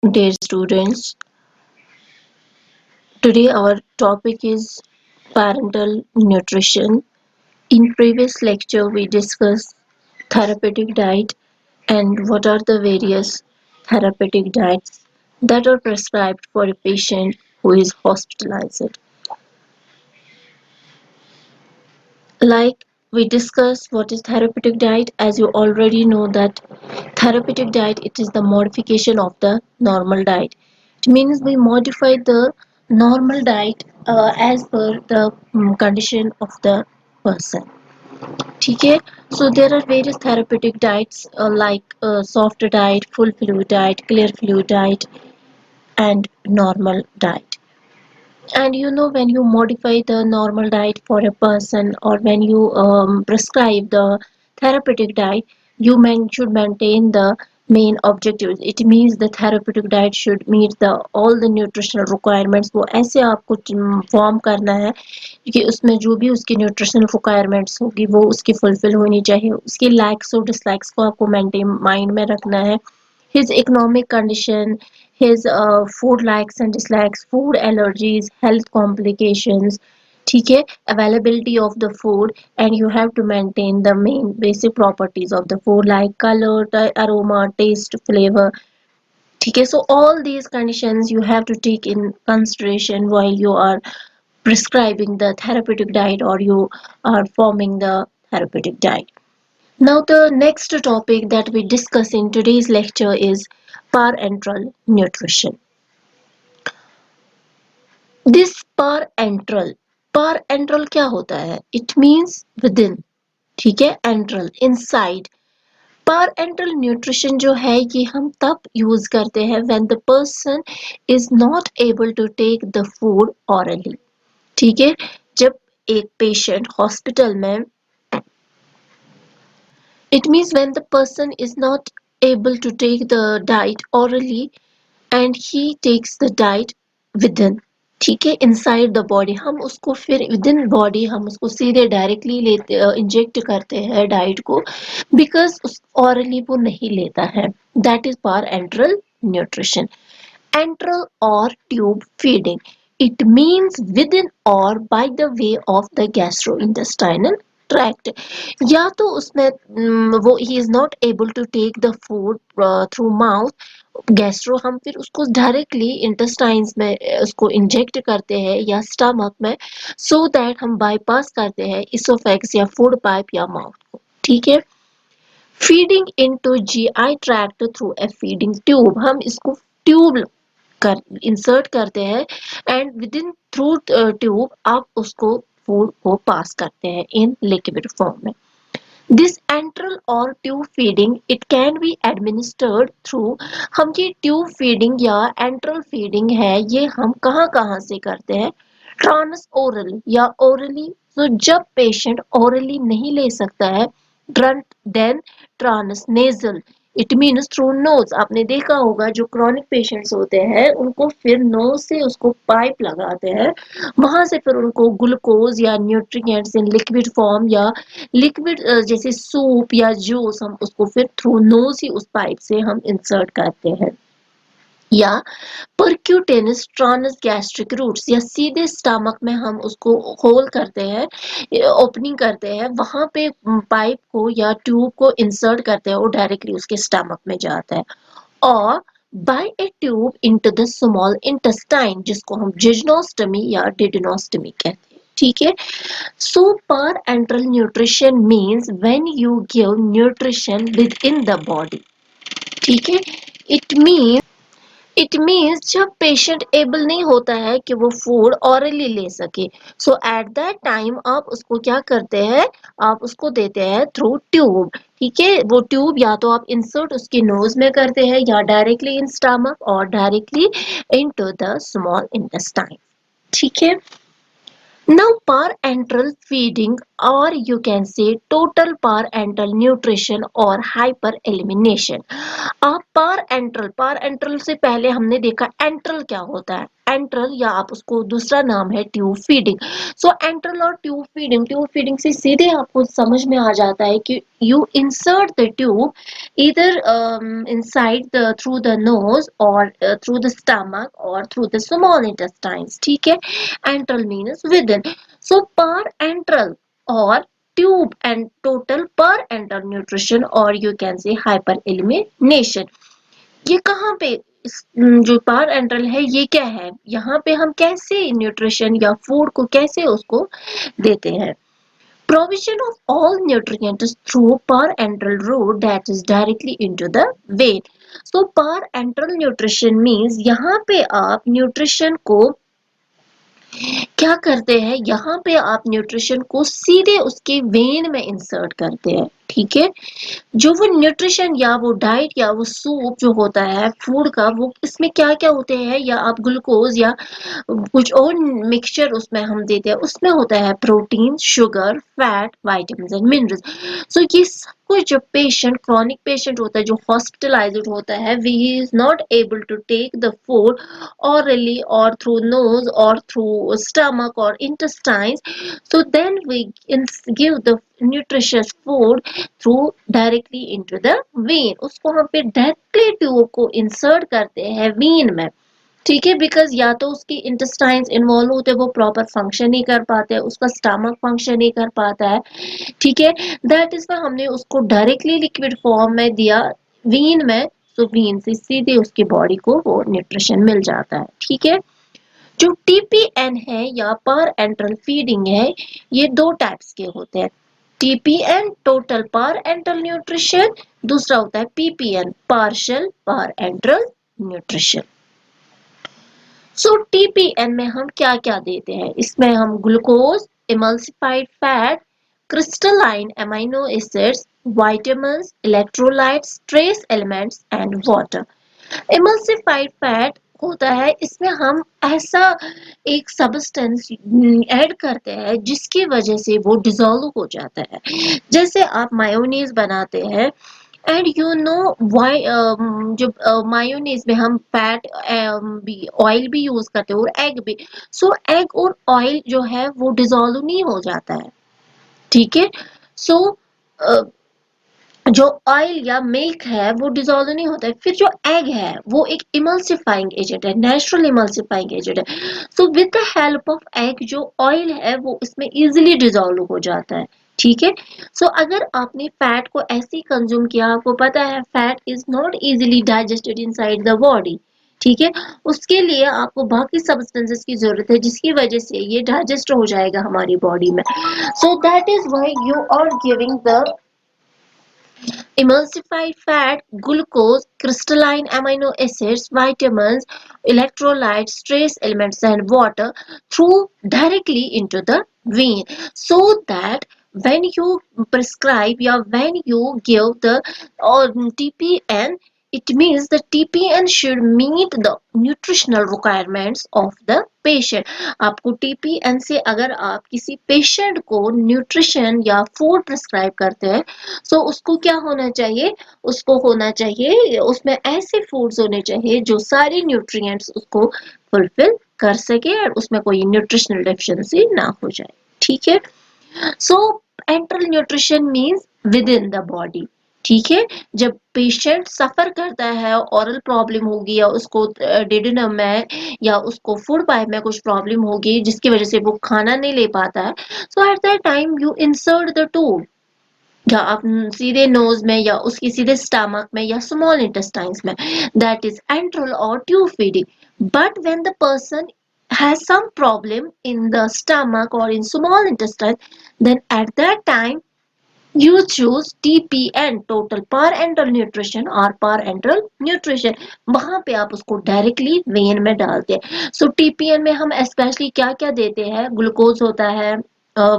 Dear students, today our topic is parental nutrition. In previous lecture, we discussed therapeutic diet and what are the various therapeutic diets that are prescribed for a patient who is hospitalized. Like we discussed what is therapeutic diet, as you already know that therapeutic diet it is the modification of the normal diet. It means we modify the normal diet as per the condition of the person. ठीक है. So there are various therapeutic diets like soft diet, full fluid diet, clear fluid diet, and normal diet. And when you modify the normal diet for a person or when you prescribe the therapeutic diet, should maintain the main objectives. It means the therapeutic diet should meet the all the nutritional requirements. वो ऐसे आपको form करना है कि उसमें जो भी उसकी न्यूट्रिशनल रिक्वायरमेंट्स होगी वो उसकी फुलफिल होनी चाहिए. उसकी लाइक्स और डिसलाइक्स को आपको मेंटेन माइंड में रखना है. His economic condition, his food likes and dislikes, food allergies, health complications, ठीक है, availability of the food, and you have to maintain the main basic properties of the food like color, aroma, taste, flavor. ठीक है, so all these conditions you have to take in consideration while you are prescribing the therapeutic diet or you are forming the therapeutic diet. Now, the next topic that we discuss in today's lecture is parenteral nutrition. This parenteral क्या होता है? It means within, ठीक है, enteral, inside. Parenteral nutrition जो है ये हम तब यूज करते हैं when the person is not able to take the food orally. ठीक है, जब एक पेशेंट हॉस्पिटल में it means when the person is not able to take the diet orally and he takes the diet within, ठीक है, inside the body. हम उसको फिर within body हम उसको सीधे डायरेक्टली लेते इंजेक्ट करते हैं डाइट को बिकॉज उस orally वो नहीं लेता है. That is parenteral nutrition. Enteral or tube feeding. It means within or by the way of the gastrointestinal tract. या तो उसमें वो he is not able to take the food through mouth, gastro हम फिर उसको डायरेक्टली इंटेस्टाइन्स में उसको inject करते हैं या स्टमक में सो दैट हम बाईपास करते हैं इसोफेक्स या फूड पाइप या माउथ को. ठीक है. Feeding into GI tract through a feeding tube. हम इसको ट्यूब कर इंसर्ट करते हैं and with in through tube आप उसको फूड को पास करते हैं इन लिक्विड फॉर्म में. This enteral or tube feeding it can be administered through. हम ये tube feeding या enteral feeding है ये हम कहाँ कहाँ से करते हैं? Transoral या orally. तो जब patient orally नहीं ले सकता है then transnasal. It means through nose. आपने देखा होगा जो क्रॉनिक पेशेंट्स होते हैं उनको फिर नोज से उसको पाइप लगाते हैं, वहां से फिर उनको ग्लूकोज या न्यूट्रिएंट्स इन लिक्विड फॉर्म या लिक्विड जैसे सूप या जूस हम उसको फिर थ्रू नोज ही उस पाइप से हम इंसर्ट करते हैं. या परक्यूटेनस ट्रांसगैस्ट्रिक रूट्स या सीधे स्टमक में हम उसको होल करते हैं, ओपनिंग करते हैं, वहां पे पाइप को या ट्यूब को इंसर्ट करते हैं, वो डायरेक्टली उसके स्टमक में जाता है. और by a tube into the small intestine जिसको हम जिज्नोस्टमी या डिडनोस्टमी कहते हैं. ठीक है. सो पर enteral nutrition means when you give nutrition with in the body. ठीक है. इट मीन्स जब पेशेंट एबल नहीं होता है कि वो फूड ऑरली ले सके, सो एट दैट टाइम आप उसको क्या करते हैं, आप उसको देते हैं थ्रू ट्यूब. ठीक है. वो ट्यूब या तो आप इंसर्ट उसकी नोज में करते हैं या डायरेक्टली इन स्टमक और directly into the small intestine. ठीक है. Now parenteral feeding or you can say total parental nutrition और hyper elimination. आप पार एंट्रल से पहले हमने देखा एंट्रल क्या होता है. एंट्रल या आप उसको दूसरा नाम है ट्यूब फीडिंग. सो एंट्रल और ट्यूब फीडिंग से सीधे आपको समझ में आ जाता है कि you insert the tube either inside the through the nose or through the stomach or through the small intestines. ठीक है. Antral means within. So parenteral or tube and total parenteral nutrition or you can say hyper elimination. ये कहाँ पे जो parenteral है ये क्या है. यहाँ पे हम कैसे न्यूट्रिशन या फूड को कैसे उसको देते हैं. Provision of all nutrients through parenteral route that is directly into the vein. So parenteral nutrition means यहाँ पे आप न्यूट्रिशन को क्या करते हैं. यहाँ पे आप न्यूट्रिशन को सीधे उसके वेन में इंसर्ट करते हैं. ठीक है. जो वो न्यूट्रिशन या वो डाइट या वो सूप जो होता है फूड का वो इसमें क्या क्या होते हैं या आप ग्लूकोज या कुछ और मिक्सचर उसमें हम देते हैं. उसमें होता है protein, sugar, fat, vitamin and minerals. So ये सब कुछ जो पेशेंट क्रॉनिक पेशेंट होता है जो हॉस्पिटलाइज्ड होता है we is not able to take the food orally or through nose or through stomach or intestines, so then we give the nutritious food through directly into the vein. उसको हम फिर directly tube को insert करते हैं when में. ठीक है. Because या तो उसकी इंटेस्टाइन्स इन्वॉल्व होते हैं वो प्रॉपर फंक्शन नहीं कर पाते, उसका स्टमक फंक्शन नहीं कर पाता है. ठीक है. दैट इज वाई हमने उसको डायरेक्टली लिक्विड फॉर्म में दिया वीन में. तो वीन से सीधे उसकी बॉडी को वो न्यूट्रिशन मिल जाता है. ठीक है. जो टीपीएन है या पर एंट्रल फीडिंग है ये दो टाइप्स के होते हैं. टीपीएन टोटल पर एंट्रल न्यूट्रिशन, दूसरा होता है पीपीएन पार्शियल पर एंट्रल न्यूट्रिशन. सो टीपीएन में हम क्या क्या देते हैं. इसमें हम glucose, emulsified fat, crystalline amino acids, vitamins, electrolytes, trace elements and water. Emulsified fat होता है इसमें हम ऐसा एक सब्सटेंस ऐड करते हैं जिसकी वजह से वो डिसॉल्व हो जाता है. जैसे आप मायोनीज बनाते हैं एंड यू नो वाई जो मायोनीज में हम फैट भी ऑयल भी यूज करते हैं और एग भी. सो एग और ऑयल जो है वो डिसॉल्व नहीं हो जाता है. ठीक है. सो जो ऑयल या मिल्क है वो डिसॉल्व नहीं होता है. फिर जो एग है वो एक इमल्सिफाइंग एजेंट है, नेचुरल इमल्सिफाइंग एजेंट है. So with the help of egg जो ऑयल है वो इसमें इजीली डिसॉल्व हो जाता है. ठीक है. सो अगर आपने फैट को ऐसे ही कंज्यूम किया, आपको पता है fat is not easily digested inside the body. ठीक है. उसके लिए आपको बाकी सब्सटेंसेस की जरूरत है जिसकी वजह से ये डाइजेस्ट हो जाएगा हमारी बॉडी में. So that is why you are giving the emulsified fat, glucose, crystalline amino acids, vitamins, electrolytes, trace elements, and water through directly into the vein, so that when you prescribe or when you give the TPN, it means the TPN should meet the nutritional requirements of the patient. आपको TPN से अगर आप किसी patient को nutrition या food prescribe करते हैं सो उसको क्या होना चाहिए, उसको होना चाहिए उसमें ऐसे फूड्स होने चाहिए जो सारे न्यूट्रिएंट्स उसको फुलफिल कर सके और उसमें कोई न्यूट्रिशनल डेफिशिएंसी ना हो जाए. ठीक है. So enteral nutrition means within the body. ठीक है. जब पेशेंट सफर करता है ऑरल प्रॉब्लम होगी या उसको डिडनम में या उसको फूड पाइप में कुछ प्रॉब्लम होगी जिसकी वजह से वो खाना नहीं ले पाता है, so at that time you insert the tube या आप सीधे नोज में या उसकी सीधे स्टमक में या स्मॉल इंटेस्टाइन्स में. दैट इज एंट्रल और tube feeding. But when the person has some problem in the stomach or in small intestine, then at that time you choose TPN total parenteral nutrition or parenteral nutrition. वहां पे आप उसको directly when में डालते हैं. सो TPN में हम specially क्या क्या देते हैं. ग्लूकोज होता है,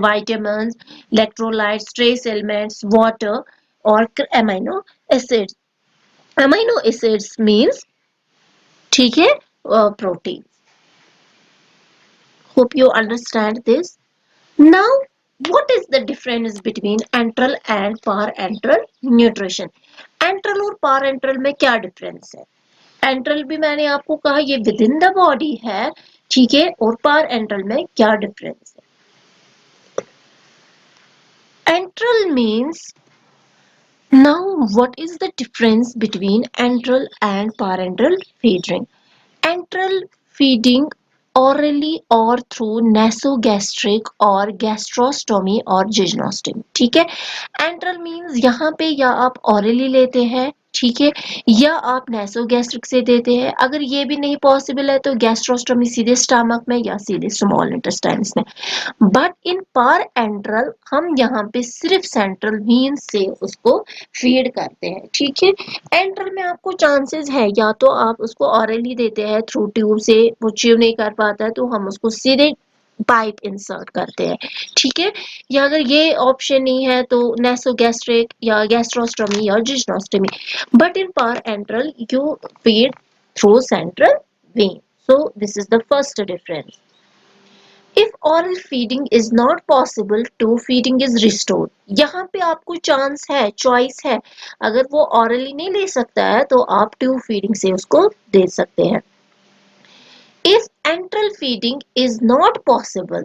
vitamins, electrolytes, trace elements, water और amino acids. Amino acids means ठीक है protein. Hope you understand this. Now What is the difference between enteral and parenteral nutrition? Enteral और पारेंट्रल में क्या डिफरेंस है? एंट्रल भी मैंने आपको कहा ये विद इन द बॉडी है, ठीक है, और पारेंट्रल में क्या डिफरेंस है? Enteral means, now what is the difference between enteral and parenteral feeding? Enteral feeding orally or through nasogastric और gastrostomy और jejunostomy, ठीक है। एंट्रल मीन्स यहाँ पे या आप orally लेते हैं, ठीक है, या आप नेसोगैस्ट्रिक से देते हैं। अगर ये भी नहीं पॉसिबल है तो गैस्ट्रोस्टोमी सीधे स्टमक में या सीधे स्मॉल इंटेस्टाइन्स में। बट इन पार एंट्रल हम यहाँ पे सिर्फ सेंट्रल वीन्स से उसको फीड करते हैं, ठीक है। एंट्रल में आपको चांसेस है या तो आप उसको ऑरली देते हैं थ्रू ट्यूब से, वो च्यू नहीं कर पाता है तो हम उसको सीधे पाइप इंसर्ट करते हैं, ठीक है, या अगर ये ऑप्शन नहीं है तो नेसोगैस्ट्रिक या गैस्ट्रोस्टोमी या jejunostomy. But in parenteral you feed through central vein, so this is the first difference. If oral feeding is not possible, tube feeding is restored. यहाँ पे आपको चांस है, चॉइस है, अगर वो orally नहीं ले सकता है तो आप ट्यूब फीडिंग से उसको दे सकते हैं। If enteral feeding is not possible,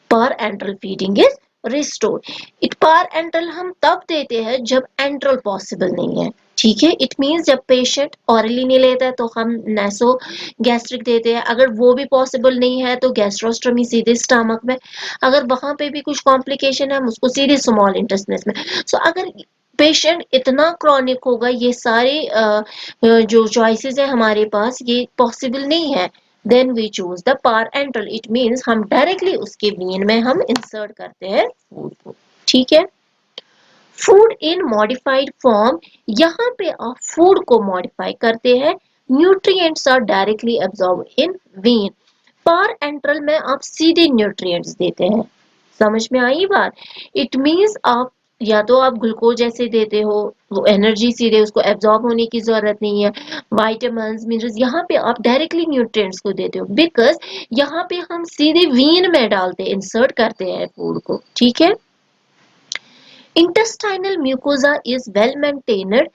parenteral feeding is restored. It parenteral हम तब देते हैं जब enteral possible नहीं है, ठीक है। इट मीन्स जब पेशेंट ऑरली नहीं लेता है तो हम नेसो गैस्ट्रिक देते हैं, अगर वो भी पॉसिबल नहीं है तो गैस्ट्रोस्टोमी सीधे स्टमक में, अगर वहां पे भी कुछ कॉम्प्लिकेशन है हम उसको सीधे स्मॉल इंटेस्टाइन में। सो अगर पेशेंट इतना क्रॉनिक होगा, ये सारे जो चॉइसेस है हमारे पास ये पॉसिबल नहीं है, then we choose the parenteral. It means हम डायरेक्टली उसके वेन में हम इंसर्ट करते हैं फूड को, ठीक है। फूड इन मॉडिफाइड फॉर्म, यहाँ पे आप फूड को मॉडिफाई करते हैं, nutrients are directly absorb in vein. Parenteral में आप सीधे न्यूट्रिएंट्स देते हैं, समझ में आई बात? इट मीन्स आप या तो आप ग्लूकोज जैसे देते हो, वो एनर्जी सीधे उसको एब्जॉर्ब होने की जरूरत नहीं है, वाइटामिन्स मिनरल्स, यहाँ पे आप डायरेक्टली न्यूट्रिएंट्स को देते हो, बिकॉज यहाँ पे हम सीधे वीन में डालते हैं, इंसर्ट करते हैं फूड को, ठीक है। Intestinal mucosa is well maintained,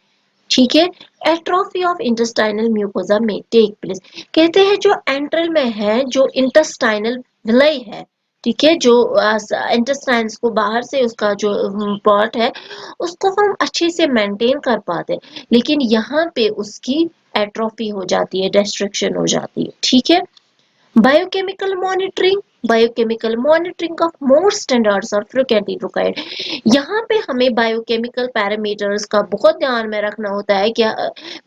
ठीक है। एट्रोफी ऑफ इंटेस्टाइनल म्यूकोजा में टेक प्लेस, कहते हैं जो एंट्रल में है, जो इंटेस्टाइनल विलय है, ठीक है, जो इंटेस्टाइन्स को बाहर से उसका जो पार्ट है उसको हम अच्छे से मेंटेन कर पाते हैं, लेकिन यहाँ पे उसकी एट्रोफी हो जाती है, डिस्ट्रक्शन हो जाती है, ठीक है। Biochemical monitoring, biochemical monitoring of more standards और फ्रीक्वेंटली रिक्वायर्ड, यहाँ पे हमें बायोकेमिकल पैरामीटर्स का बहुत ध्यान में रखना होता है क्या,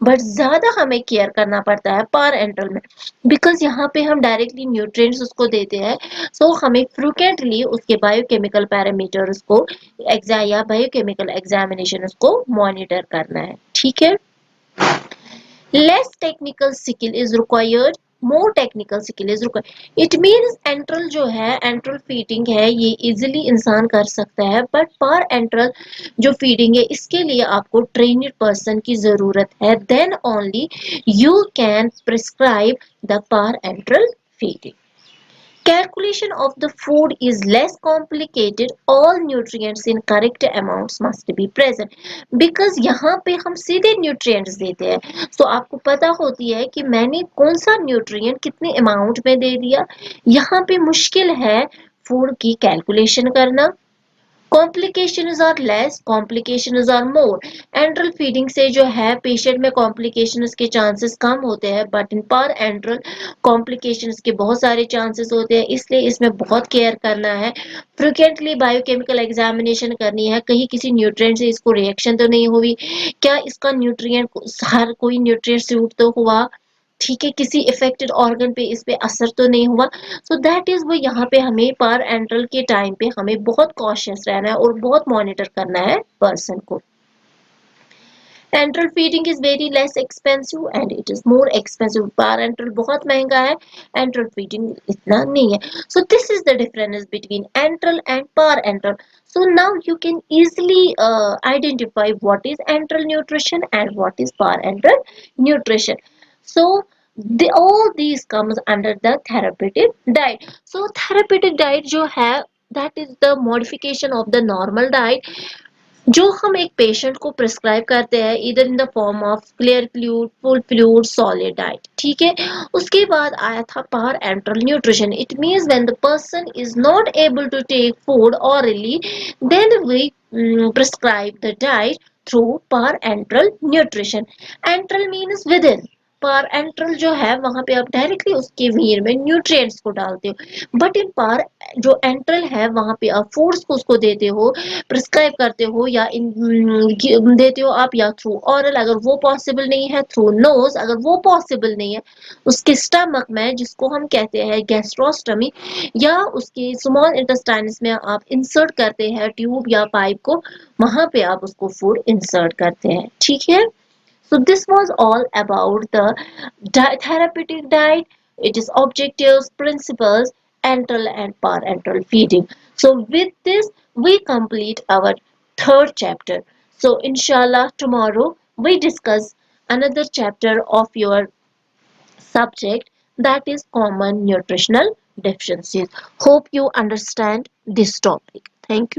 बट ज्यादा हमें केयर करना पड़ता है पार एंट्रल में, बिकॉज यहाँ पे हम डायरेक्टली न्यूट्रिएंट्स उसको देते हैं, सो हमें फ्रीक्वेंटली उसके बायोकेमिकल पैरामीटर्स को या बायोकेमिकल एग्जामिनेशन उसको मॉनिटर करना है, ठीक है। less technical skill is required, more technical skill is required। it means enteral जो है, enteral feeding है, ये easily इंसान कर सकता है, but per enteral जो feeding है इसके लिए आपको trained person की जरूरत है, then only you can prescribe the per enteral feeding। Calculation of the food is less complicated. All nutrients in correct amounts must be present. Because यहाँ पे हम सीधे nutrients देते हैं, so आपको पता होती है कि मैंने कौन सा nutrient कितने amount में दे दिया। यहाँ पे मुश्किल है food की calculation करना। Complications are less, complications are more. Enteral feeding से जो है पेशेंट में कॉम्प्लिकेशंस के चांसेस कम होते हैं, बट इन पर एंट्रल कॉम्प्लिकेशंस के बहुत सारे चांसेस होते हैं, इसलिए इसमें बहुत केयर करना है। फ्रिक्वेंटली बायोकेमिकल एग्जामिनेशन करनी है, कहीं किसी न्यूट्रिएंट से इसको रिएक्शन तो नहीं हुई, क्या इसका न्यूट्रिएंट हर कोई न्यूट्रिएंट सूट तो हुआ, ठीक है, किसी इफेक्टेड ऑर्गन पे इस पे असर तो नहीं हुआ। सो दैट इज वो यहाँ पे हमें पर एंट्रल के टाइम पे हमें बहुत कॉशियस रहना है और बहुत मॉनिटर करना है पर्सन को। Enteral feeding is very less expensive and it is more expensive, पर एंट्रल बहुत महंगा है, एंट्रल फीडिंग इतना नहीं है। सो this is the difference between enteral and पर enteral. So now you can easily identify what is enteral nutrition and what is parenteral nutrition. So all these comes under the therapeutic diet. So therapeutic diet जो है that is the modification of the normal diet जो हम एक patient को prescribe करते हैं इधर in the form of clear fluid full fluid solid diet ठीक है उसके बाद आया था parenteral nutrition it means when the person is not able to take food orally then we prescribe the diet through parenteral nutrition enteral means within पर enteral जो है वहां पे आप डायरेक्टली उसके मील में न्यूट्रिएंट्स को डालते हो बट इन पार जो एंट्रल है वहां पे आप फूड्स को उसको देते हो प्रिस्क्राइब करते हो या इन देते हो आप या थ्रू ऑरल अगर वो पॉसिबल नहीं है थ्रू नोज अगर वो पॉसिबल नहीं है उसके स्टमक में जिसको हम कहते हैं गैस्ट्रोस्टमी या उसके स्मॉल इंटेस्टाइन्स में आप इंसर्ट करते हैं ट्यूब या पाइप को वहां पे आप उसको फूड इंसर्ट करते हैं ठीक है so this was all about the therapeutic diet, its objectives, principles, enteral and parenteral feeding. So with this, we complete our third chapter. So inshallah, tomorrow we discuss another chapter of your subject that is common nutritional deficiencies. Hope you understand this topic. Thank you.